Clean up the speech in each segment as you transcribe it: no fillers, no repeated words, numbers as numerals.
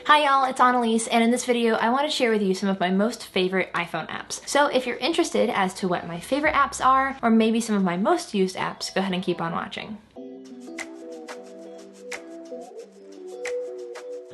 Hi y'all, it's Annelies, and in this video I want to share with you some of my most favorite iPhone apps. So if you're interested as to what my favorite apps are, or maybe some of my most used apps, go ahead and keep on watching.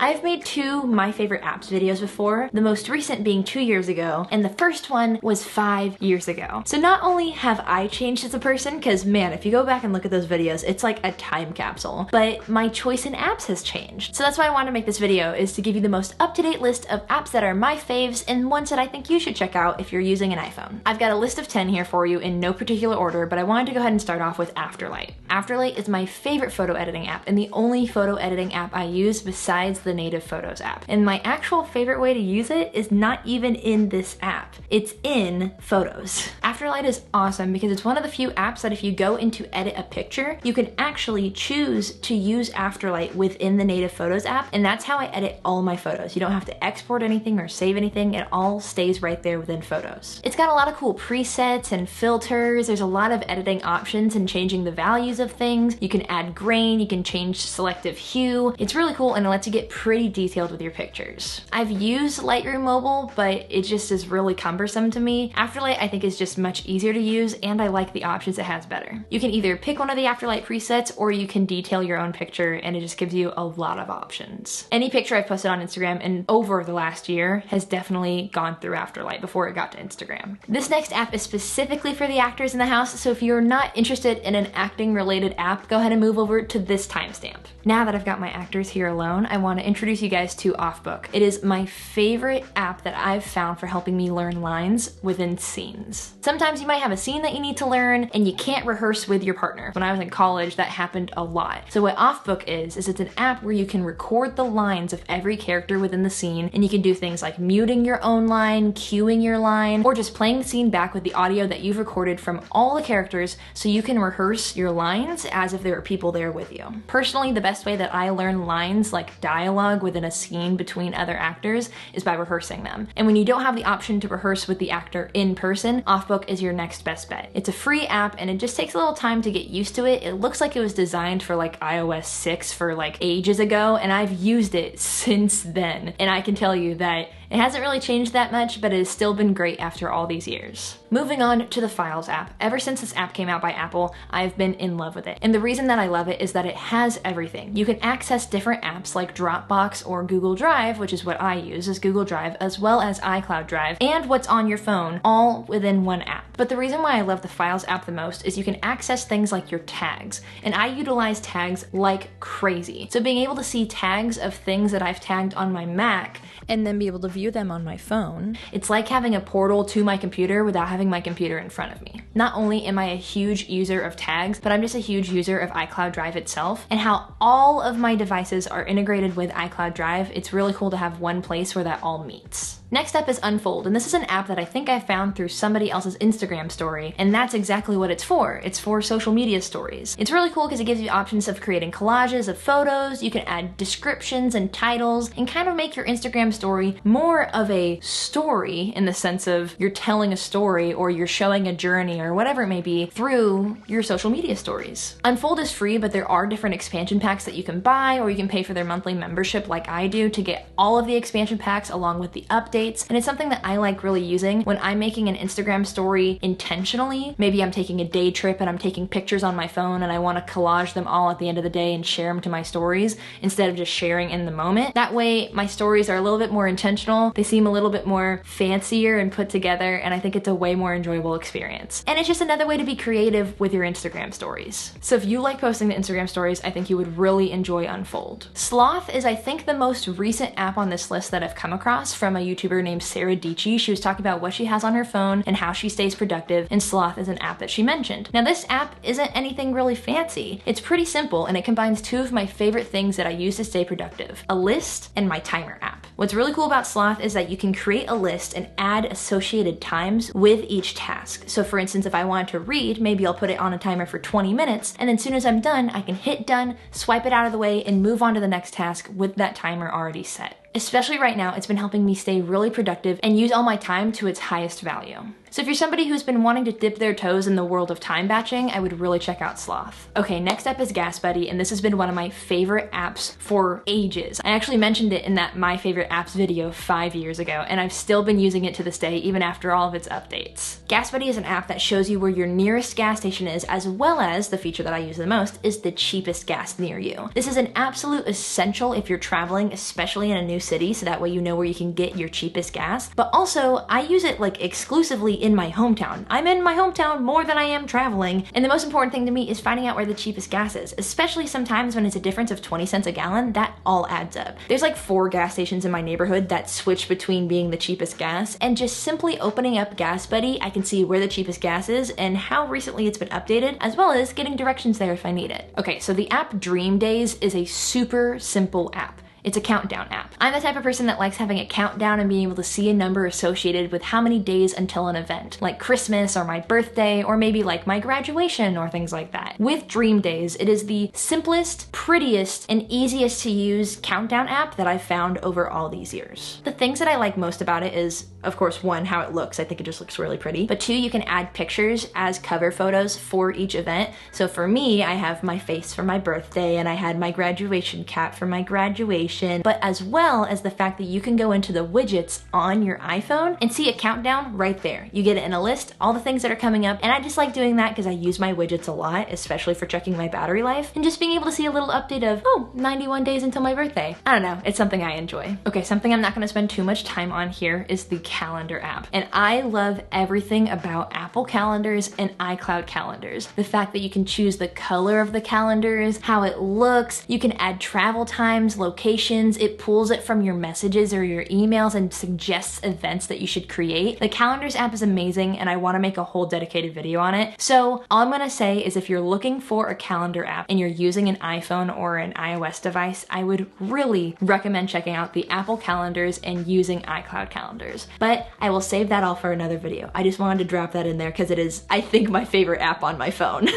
I've made two my favorite apps videos before, the most recent being 2 years ago, and the first one was 5 years ago. So not only have I changed as a person, because man, if you go back and look at those videos, it's like a time capsule, but my choice in apps has changed. So that's why I wanted to make this video, is to give you the most up-to-date list of apps that are my faves and ones that I think you should check out if you're using an iPhone. I've got a list of 10 here for you in no particular order, but I wanted to go ahead and start off with Afterlight. Afterlight is my favorite photo editing app and the only photo editing app I use besides the native Photos app. And my actual favorite way to use it is not even in this app. It's in Photos. Afterlight is awesome because it's one of the few apps that if you go in to edit a picture, you can actually choose to use Afterlight within the native Photos app, and that's how I edit all my photos. You don't have to export anything or save anything. It all stays right there within Photos. It's got a lot of cool presets and filters. There's a lot of editing options and changing the values of things. You can add grain, you can change selective hue. It's really cool and it lets you get pretty detailed with your pictures. I've used Lightroom Mobile, but it just is really cumbersome to me. Afterlight I think is just much easier to use, and I like the options it has better. You can either pick one of the Afterlight presets or you can detail your own picture, and it just gives you a lot of options. Any picture I've posted on Instagram and over the last year has definitely gone through Afterlight before it got to Instagram. This next app is specifically for the actors in the house, so if you're not interested in an acting related app, go ahead and move over to this timestamp. Now that I've got my actors here alone, I want to introduce you guys to Offbook. It is my favorite app that I've found for helping me learn lines within scenes. Sometimes you might have a scene that you need to learn and you can't rehearse with your partner. When I was in college, that happened a lot. So what Offbook is it's an app where you can record the lines of every character within the scene, and you can do things like muting your own line, cueing your line, or just playing the scene back with the audio that you've recorded from all the characters so you can rehearse your lines as if there were people there with you. Personally, the best way that I learn lines like dialogue within a scene between other actors is by rehearsing them. And when you don't have the option to rehearse with the actor in person, Offbook is your next best bet. It's a free app and it just takes a little time to get used to it. It looks like it was designed for like iOS 6 for like ages ago, and I've used it since then. And I can tell you that it hasn't really changed that much, but it has still been great after all these years. Moving on to the Files app. Ever since this app came out by Apple, I've been in love with it. And the reason that I love it is that it has everything. You can access different apps like Dropbox or Google Drive, which is what I use, is Google Drive, as well as iCloud Drive, and what's on your phone, all within one app. But the reason why I love the Files app the most is you can access things like your tags. And I utilize tags like crazy. So being able to see tags of things that I've tagged on my Mac and then be able to view them on my phone, it's like having a portal to my computer without having my computer in front of me. Not only am I a huge user of tags, but I'm just a huge user of iCloud Drive itself, and how all of my devices are integrated with iCloud Drive. It's really cool to have one place where that all meets. Next up is Unfold, and this is an app that I think I found through somebody else's Instagram story, and that's exactly what it's for. It's for social media stories. It's really cool because it gives you options of creating collages of photos. You can add descriptions and titles and kind of make your Instagram story more of a story, in the sense of you're telling a story or you're showing a journey or whatever it may be through your social media stories. Unfold is free, but there are different expansion packs that you can buy, or you can pay for their monthly membership like I do to get all of the expansion packs along with the updates. And it's something that I like really using when I'm making an Instagram story intentionally. Maybe I'm taking a day trip and I'm taking pictures on my phone and I want to collage them all at the end of the day and share them to my stories instead of just sharing in the moment. That way my stories are a little bit more intentional. They seem a little bit more fancier and put together, and I think it's a way more enjoyable experience. And it's just another way to be creative with your Instagram stories. So if you like posting the Instagram stories, I think you would really enjoy Unfold. Sloth is, I think, the most recent app on this list that I've come across from a YouTuber named Sarah Dici. She was talking about what she has on her phone and how she stays productive, and Sloth is an app that she mentioned. Now this app isn't anything really fancy. It's pretty simple, and it combines two of my favorite things that I use to stay productive: a list and my timer app. What's really cool about Sloth is that you can create a list and add associated times with each task. So for instance, if I wanted to read, maybe I'll put it on a timer for 20 minutes, and then as soon as I'm done, I can hit done, swipe it out of the way, and move on to the next task with that timer already set. Especially right now, it's been helping me stay really productive and use all my time to its highest value. So if you're somebody who's been wanting to dip their toes in the world of time batching, I would really check out Sloth. Okay, next up is GasBuddy, and this has been one of my favorite apps for ages. I actually mentioned it in that My Favorite Apps video 5 years ago, and I've still been using it to this day, even after all of its updates. GasBuddy is an app that shows you where your nearest gas station is, as well as, the feature that I use the most, is the cheapest gas near you. This is an absolute essential if you're traveling, especially in a new city, so that way you know where you can get your cheapest gas. But also, I use it like exclusively in my hometown. I'm in my hometown more than I am traveling, and the most important thing to me is finding out where the cheapest gas is, especially sometimes when it's a difference of 20 cents a gallon. That all adds up. There's like 4 gas stations in my neighborhood that switch between being the cheapest gas, and just simply opening up GasBuddy, I can see where the cheapest gas is and how recently it's been updated, as well as getting directions there if I need it. Okay, so the app Dreamdays is a super simple app. It's a countdown app. I'm the type of person that likes having a countdown and being able to see a number associated with how many days until an event, like Christmas or my birthday, or maybe like my graduation or things like that. With Dreamdays, it is the simplest, prettiest, and easiest to use countdown app that I've found over all these years. The things that I like most about it is, of course, 1, how it looks. I think it just looks really pretty. But 2, you can add pictures as cover photos for each event. So for me, I have my face for my birthday, and I had my graduation cap for my graduation, but as well as the fact that you can go into the widgets on your iPhone and see a countdown right there. You get it in a list, all the things that are coming up, and I just like doing that because I use my widgets a lot, especially for checking my battery life, and just being able to see a little update of, oh, 91 days until my birthday. I don't know, it's something I enjoy. Okay, something I'm not gonna spend too much time on here is the calendar app. And I love everything about Apple calendars and iCloud calendars. The fact that you can choose the color of the calendars, how it looks, you can add travel times, locations, it pulls it from your messages or your emails and suggests events that you should create. The calendars app is amazing, and I want to make a whole dedicated video on it. So all I'm gonna say is if you're looking for a calendar app and you're using an iPhone or an iOS device, I would really recommend checking out the Apple calendars and using iCloud calendars. But I will save that all for another video. I just wanted to drop that in there because it is, I think, my favorite app on my phone.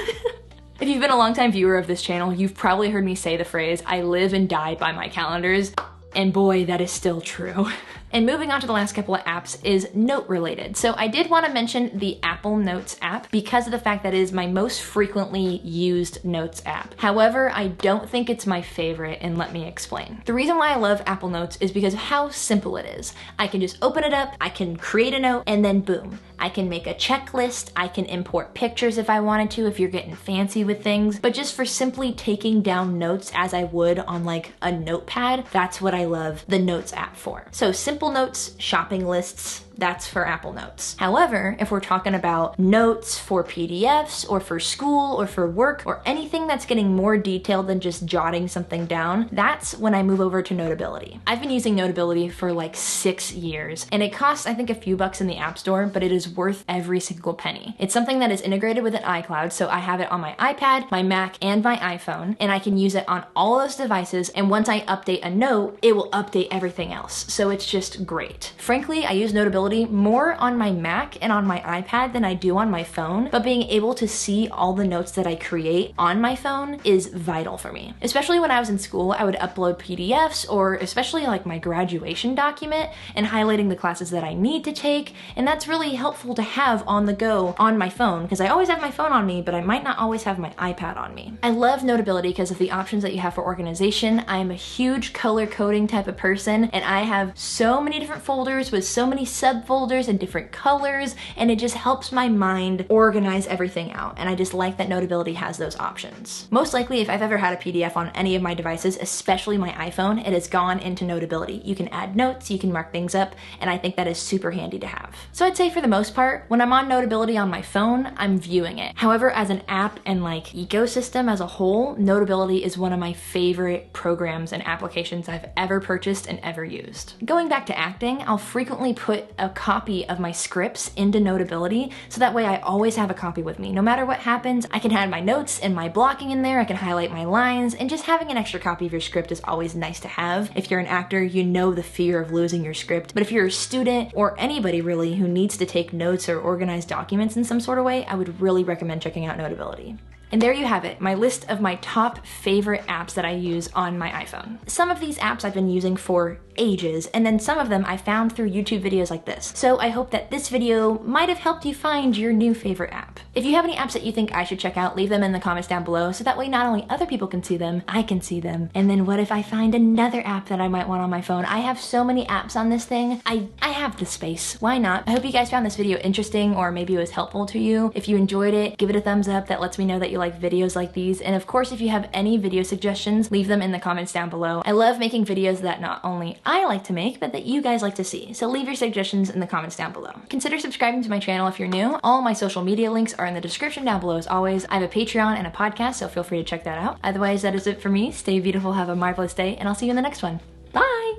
If you've been a longtime viewer of this channel, you've probably heard me say the phrase, I live and die by my calendars, and boy, that is still true. And moving on to the last couple of apps is note related. So I did want to mention the Apple Notes app because of the fact that it is my most frequently used notes app. However, I don't think it's my favorite, and let me explain. The reason why I love Apple Notes is because of how simple it is. I can just open it up, I can create a note, and then boom. I can make a checklist, I can import pictures if I wanted to, if you're getting fancy with things, but just for simply taking down notes as I would on like a notepad, that's what I love the Notes app for. So simple notes, shopping lists, that's for Apple Notes. However, if we're talking about notes for PDFs or for school or for work or anything that's getting more detailed than just jotting something down, that's when I move over to Notability. I've been using Notability for like 6 years, and it costs, I think, a few bucks in the App Store, but it is worth every single penny. It's something that is integrated with an iCloud, so I have it on my iPad, my Mac, and my iPhone, and I can use it on all those devices, and once I update a note, it will update everything else. So it's just great. Frankly, I use Notability more on my Mac and on my iPad than I do on my phone, but being able to see all the notes that I create on my phone is vital for me. Especially when I was in school, I would upload PDFs, or especially like my graduation document, and highlighting the classes that I need to take, and that's really helpful to have on the go on my phone, because I always have my phone on me, but I might not always have my iPad on me. I love Notability because of the options that you have for organization. I'm a huge color coding type of person, and I have so many different folders with so many subfolders and different colors, and it just helps my mind organize everything out, and I just like that Notability has those options. Most likely, if I've ever had a PDF on any of my devices, especially my iPhone, it has gone into Notability. You can add notes, you can mark things up, and I think that is super handy to have. So I'd say for the most part, when I'm on Notability on my phone, I'm viewing it. However, as an app and like ecosystem as a whole, Notability is one of my favorite programs and applications I've ever purchased and ever used. Going back to acting, I'll frequently put a copy of my scripts into Notability, so that way I always have a copy with me. No matter what happens, I can have my notes and my blocking in there, I can highlight my lines, and just having an extra copy of your script is always nice to have. If you're an actor, you know the fear of losing your script, but if you're a student or anybody really who needs to take notes or organize documents in some sort of way, I would really recommend checking out Notability. And there you have it, my list of my top favorite apps that I use on my iPhone. Some of these apps I've been using for ages, and then some of them I found through YouTube videos like this. So I hope that this video might have helped you find your new favorite app. If you have any apps that you think I should check out, leave them in the comments down below so that way not only other people can see them, I can see them. And then what if I find another app that I might want on my phone? I have so many apps on this thing. I have the space. Why not? I hope you guys found this video interesting, or maybe it was helpful to you. If you enjoyed it, give it a thumbs up. That lets me know that you like videos like these. And of course, if you have any video suggestions, leave them in the comments down below. I love making videos that not only I like to make, but that you guys like to see. So leave your suggestions in the comments down below. Consider subscribing to my channel if you're new. All my social media links are in the description down below as always. I have a Patreon and a podcast, so feel free to check that out. Otherwise, that is it for me. Stay beautiful, have a marvelous day, and I'll see you in the next one. Bye!